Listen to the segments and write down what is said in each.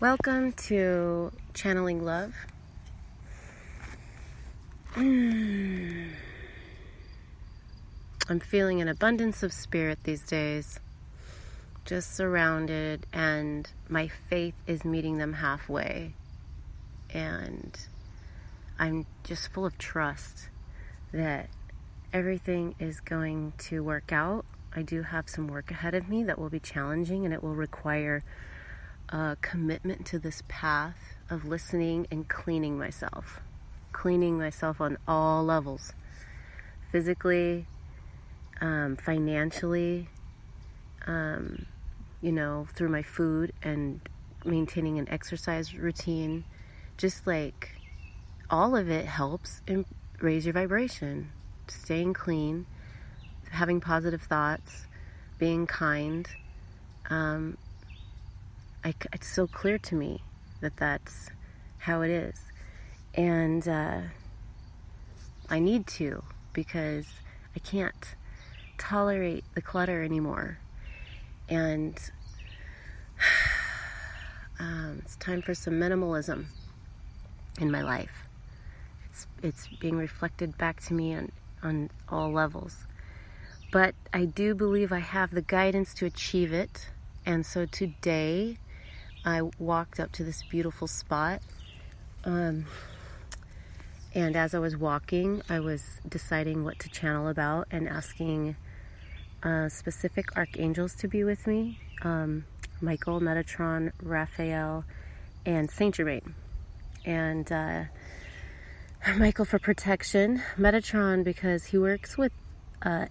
Welcome to Channeling Love. I'm feeling an abundance of spirit these days, just surrounded, and my faith is meeting them halfway. And I'm just full of trust that everything is going to work out. I do have some work ahead of me that will be challenging, and it will require a commitment to this path of listening and cleaning myself on all levels, physically, financially, through my food and maintaining an exercise routine. Just like all of it helps raise your vibration, staying clean, having positive thoughts, being kind. It's so clear to me that that's how it is. And I need to, because I can't tolerate the clutter anymore. And it's time for some minimalism in my life. It's being reflected back to me on all levels. But I do believe I have the guidance to achieve it. And so today I walked up to this beautiful spot. And as I was walking, I was deciding what to channel about and asking specific archangels to be with me. Michael, Metatron, Raphael, and Saint Germain. And Michael for protection, Metatron because he works with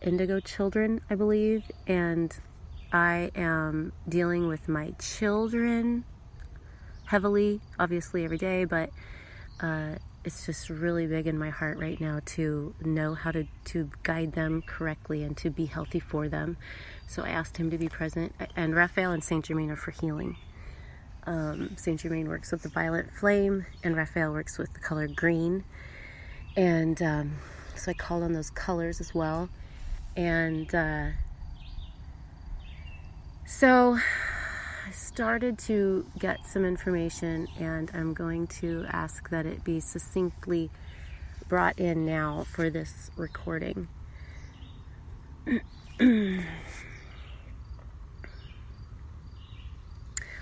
indigo children, I believe, and I am dealing with my children heavily, obviously every day, but it's just really big in my heart right now to know how to guide them correctly and to be healthy for them. So I asked him to be present. And Raphael and Saint Germain are for healing. Saint Germain works with the violet flame, and Raphael works with the color green. And so I called on those colors as well. And so I started to get some information, and I'm going to ask that it be succinctly brought in now for this recording.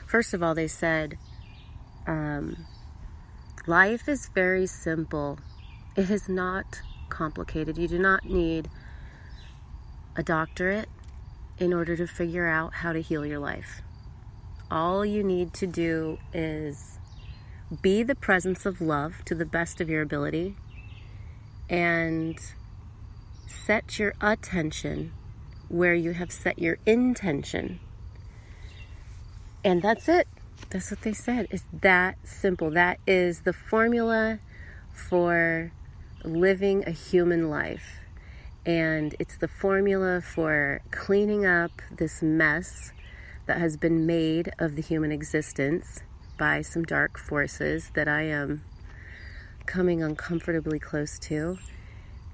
First of all, they said, life is very simple. It is not complicated. You do not need a doctorate in order to figure out how to heal your life. All you need to do is be the presence of love to the best of your ability and set your attention where you have set your intention. And that's it. That's what they said. It's that simple. That is the formula for living a human life. And it's the formula for cleaning up this mess that has been made of the human existence by some dark forces that I am coming uncomfortably close to.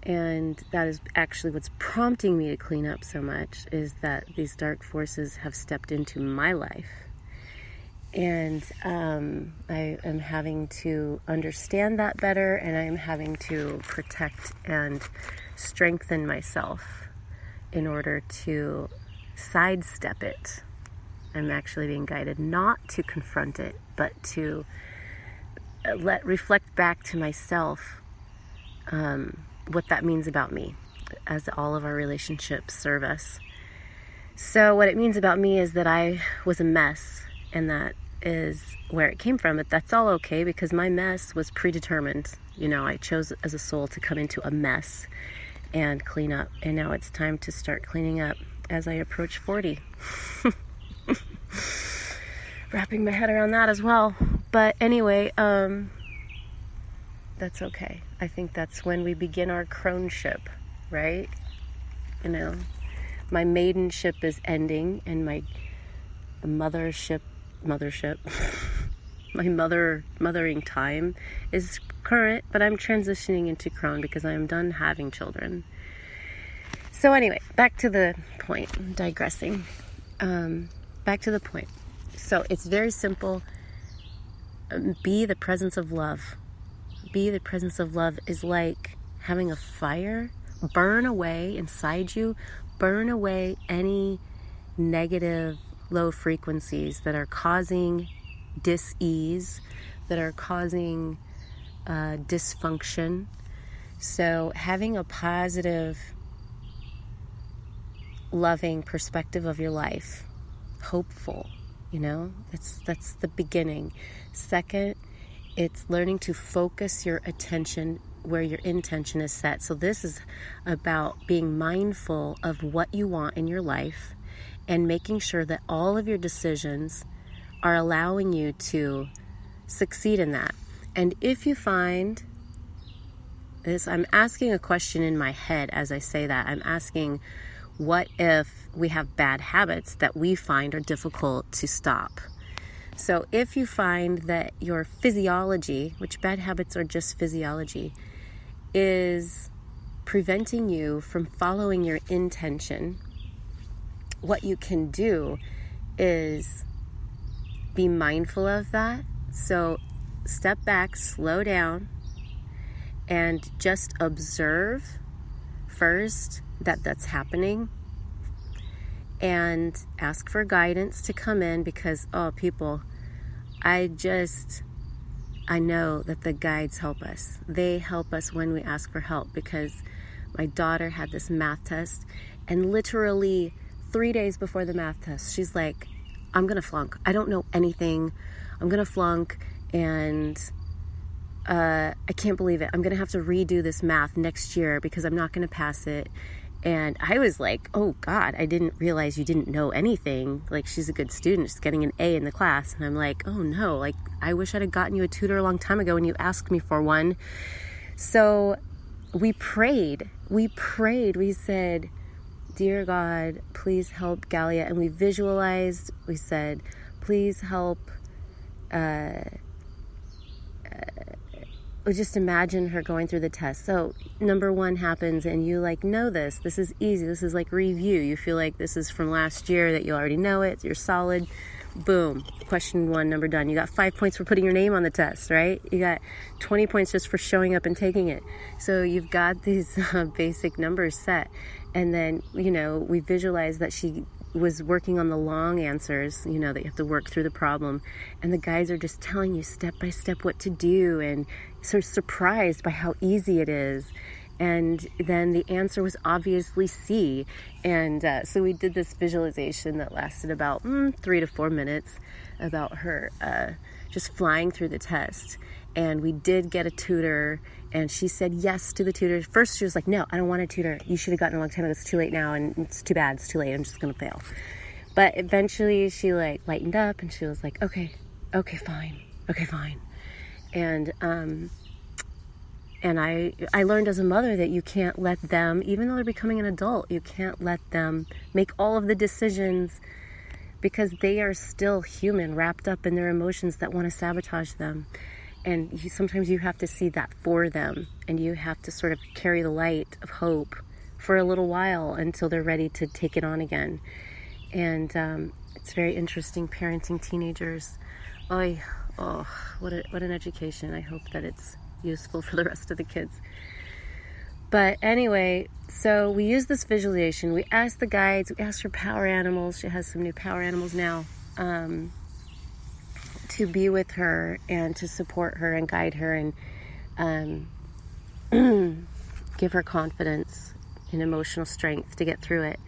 And that is actually what's prompting me to clean up so much, is that these dark forces have stepped into my life. And I am having to understand that better, and I am having to protect and strengthen myself in order to sidestep it. I'm actually being guided not to confront it, but to reflect back to myself what that means about me, as all of our relationships serve us. So what it means about me is that I was a mess, and that is where it came from. But that's all okay, because my mess was predetermined. I chose as a soul to come into a mess and clean up. And now it's time to start cleaning up as I approach 40. Wrapping my head around that as well. But anyway, that's okay. I think that's when we begin our croneship, right? My maidenship is ending, and my mothership, my mothering time is current, but I'm transitioning into crone because I am done having children. So anyway, back to the point. I'm digressing. Back to the point. So it's very simple. be the presence of love. Be the presence of love is like having a fire burn away inside you, burn away any negative low frequencies that are causing dis-ease, that are causing dysfunction. So having a positive, loving perspective of your life, hopeful, that's the beginning. Second, it's learning to focus your attention where your intention is set. So this is about being mindful of what you want in your life and making sure that all of your decisions are allowing you to succeed in that. And if you find this, I'm asking a question in my head as I say that. I'm asking, what if we have bad habits that we find are difficult to stop? So if you find that your physiology, which bad habits are just physiology, is preventing you from following your intention, what you can do is be mindful of that. So step back, slow down, and just observe first that that's happening, and ask for guidance to come in, because people, I know that the guides help us. They help us when we ask for help, because my daughter had this math test, and literally 3 days before the math test, she's like, I'm gonna flunk. I don't know anything. I'm gonna flunk, and I can't believe it. I'm gonna have to redo this math next year because I'm not gonna pass it. And I was like, oh God, I didn't realize you didn't know anything. Like, she's a good student, she's getting an A in the class. And I'm like, oh no, like, I wish I'd have gotten you a tutor a long time ago when you asked me for one. So we prayed. We said, dear God, please help Galia. And we visualized, we said, please help, just imagine her going through the test. So number 1 happens, and you know this is easy. This is like review. You feel like this is from last year, that you already know it. You're solid. Boom. Question 1, number done. You got 5 points for putting your name on the test, right? You got 20 points just for showing up and taking it. So you've got these basic numbers set. And then, we visualize that she was working on the long answers, that you have to work through the problem. And the guys are just telling you step by step what to do, and sort of surprised by how easy it is. And then the answer was obviously C. And so we did this visualization that lasted about 3 to 4 minutes about her just flying through the test. And we did get a tutor, and she said yes to the tutor. First, she was like, no, I don't want a tutor. You should have gotten a long time ago. It's too late now, and it's too bad. It's too late. I'm just going to fail. But eventually she lightened up, and she was like, okay, fine. And I learned as a mother that you can't let them, even though they're becoming an adult, you can't let them make all of the decisions, because they are still human, wrapped up in their emotions that want to sabotage them. And sometimes you have to see that for them, and you have to sort of carry the light of hope for a little while until they're ready to take it on again. And it's very interesting parenting teenagers. What an education. I hope that it's useful for the rest of the kids. But anyway, so we use this visualization. We asked the guides, we asked for power animals. She has some new power animals now, to be with her and to support her and guide her and give her confidence and emotional strength to get through it.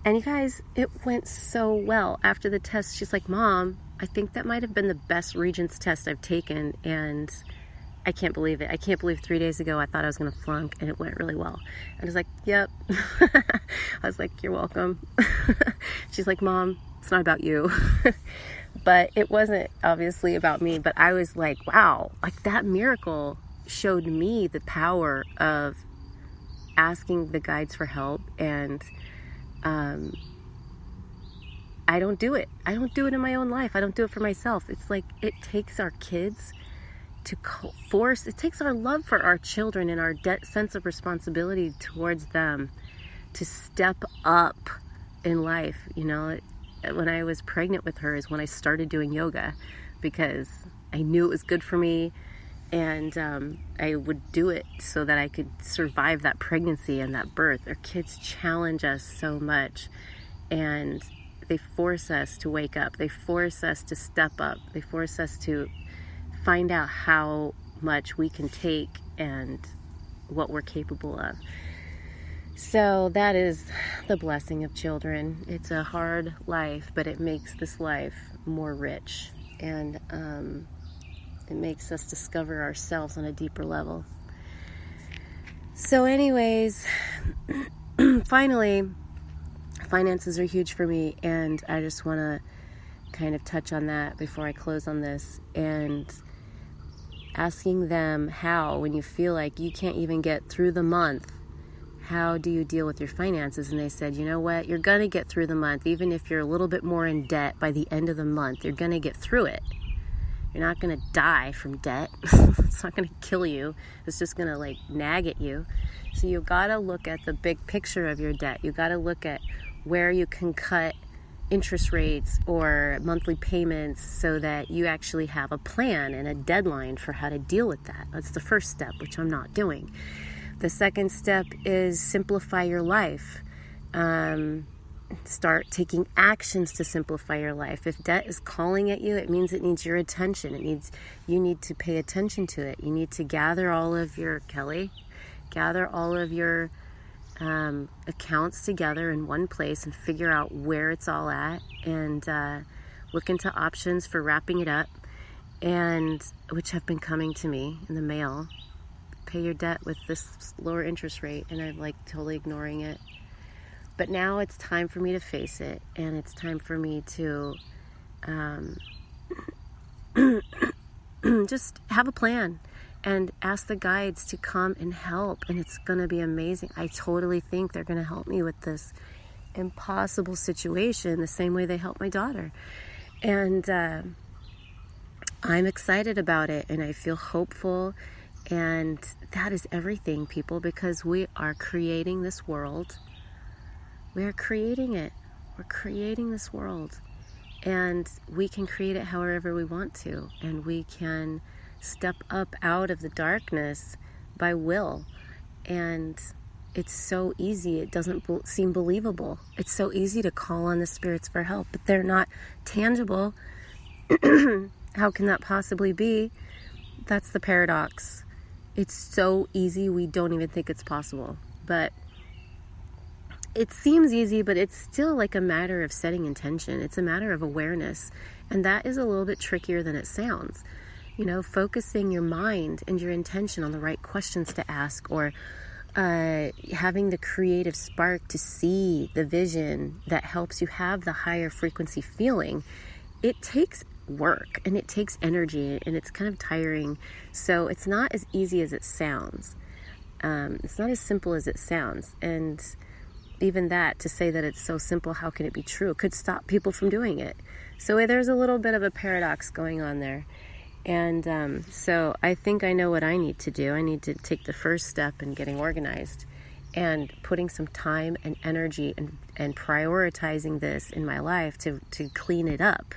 And you guys, it went so well. After the test, she's like, Mom, I think that might have been the best Regents test I've taken, and I can't believe it. I can't believe 3 days ago I thought I was going to flunk, and it went really well. And I was like, yep. I was like, you're welcome. She's like, Mom, it's not about you. But it wasn't obviously about me, but I was like, wow, like that miracle showed me the power of asking the guides for help. And I don't do it. I don't do it in my own life. I don't do it for myself. It's like, it takes our kids to it takes our love for our children and our sense of responsibility towards them to step up in life. when I was pregnant with her is when I started doing yoga, because I knew it was good for me, and I would do it so that I could survive that pregnancy and that birth. Our kids challenge us so much, and they force us to wake up. They force us to step up. They force us to find out how much we can take and what we're capable of. So that is the blessing of children. It's a hard life, but it makes this life more rich, and it makes us discover ourselves on a deeper level. So anyways, finally, finances are huge for me, and I just want to kind of touch on that before I close on this, and asking them how, when you feel like you can't even get through the month, how do you deal with your finances? And they said, you know what, you're going to get through the month. Even if you're a little bit more in debt by the end of the month, you're going to get through it. You're not going to die from debt. It's not going to kill you. It's just going to like nag at you. So you got to look at the big picture of your debt. You got to look at where you can cut interest rates or monthly payments so that you actually have a plan and a deadline for how to deal with that. That's the first step, which I'm not doing. The second step is simplify your life. Start taking actions to simplify your life. If debt is calling at you, it means it needs your attention. You need to pay attention to it. You need to gather all of your, gather all of your accounts together in one place and figure out where it's all at, and look into options for wrapping it up, and which have been coming to me in the mail. Pay your debt with this lower interest rate, and I'm like totally ignoring it. But now it's time for me to face it, and it's time for me to just have a plan and ask the guides to come and help, and it's going to be amazing. I totally think they're going to help me with this impossible situation the same way they helped my daughter. And I'm excited about it, and I feel hopeful, and that is everything, people, because we are creating this world. We are creating it. We're creating this world, and we can create it however we want to, and we can step up out of the darkness by will. And it's so easy. It doesn't seem believable. It's so easy to call on the spirits for help, but they're not tangible. How can that possibly be? That's the paradox. It's so easy, we don't even think it's possible. But it seems easy, but it's still like a matter of setting intention. It's a matter of awareness. And that is a little bit trickier than it sounds. You know, focusing your mind and your intention on the right questions to ask, or having the creative spark to see the vision that helps you have the higher frequency feeling. It takes work, and it takes energy, and it's kind of tiring. So it's not as easy as it sounds. It's not as simple as it sounds. And even that, to say that it's so simple, how can it be true? It could stop people from doing it. So there's a little bit of a paradox going on there. And so I think I know what I need to do. I need to take the first step in getting organized and putting some time and energy and prioritizing this in my life to clean it up.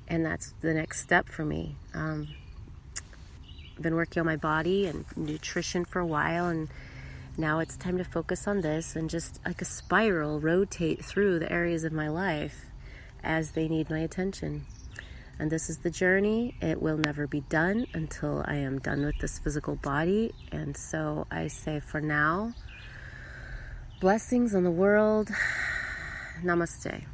And that's the next step for me. I've been working on my body and nutrition for a while, and now it's time to focus on this and just like a spiral rotate through the areas of my life as they need my attention. And this is the journey. It will never be done until I am done with this physical body. And so I say for now, blessings on the world. Namaste.